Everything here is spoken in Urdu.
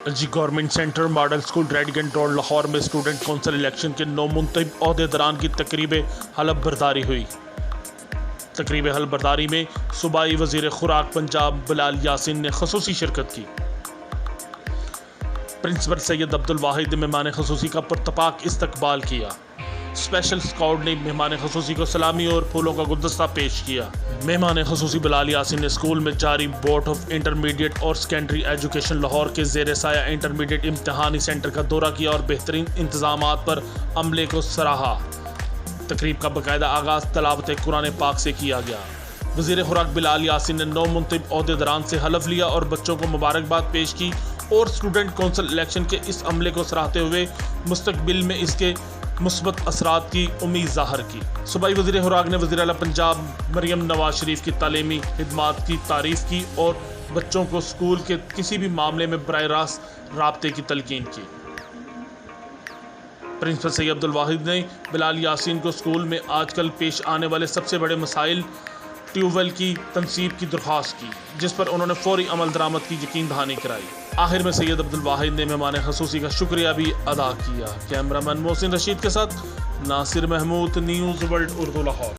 Government centre model school Rattigan road Lahore میں اسٹوڈنٹ کونسل الیکشن کے نو منتخب عہدیداران کی تقریب حلف برداری ہوئی۔ تقریب حلف برداری میں صوبائی وزیر خوراک پنجاب بلال یاسین نے خصوصی شرکت کی۔ پرنسپل سید عبدالواحد نے مہمان خصوصی کا پرتپاک استقبال کیا۔ اسپیشل اسکواڈ نے مہمان خصوصی کو سلامی اور پھولوں کا گلدستہ پیش کیا۔ مہمان خصوصی بلال یاسین نے اسکول میں جاری بورڈ آف انٹرمیڈیٹ اور سیکنڈری ایجوکیشن لاہور کے زیر سایہ انٹرمیڈیٹ امتحانی سینٹر کا دورہ کیا اور بہترین انتظامات پر عملے کو سراہا۔ تقریب کا باقاعدہ آغاز تلاوت قرآن پاک سے کیا گیا۔ وزیر خوراک بلال یاسین نے نو منتخب عہدیداران سے حلف لیا اور بچوں کو مبارکباد پیش کی اور اسٹوڈنٹ کونسل الیکشن کے اس عملے کو سراہتے ہوئے مستقبل میں اس کے مثبت اثرات کی امید ظاہر کی۔ صوبائی وزیر خوراک نے وزیر اعلیٰ پنجاب مریم نواز شریف کی تعلیمی خدمات کی تعریف کی اور بچوں کو اسکول کے کسی بھی معاملے میں براہ راست رابطے کی تلقین کی۔ پرنسپل سید عبدالواحد نے بلال یاسین کو اسکول میں آج کل پیش آنے والے سب سے بڑے مسائل ٹیوب ویل کی تنصیب کی درخواست کی، جس پر انہوں نے فوری عمل درآمد کی یقین دہانی کرائی۔ آخر میں سید عبدالواحد نے مہمان خصوصی کا شکریہ بھی ادا کیا۔ کیمرہ مین محسن رشید کے ساتھ ناصر محمود، نیوز ورلڈ اردو لاہور۔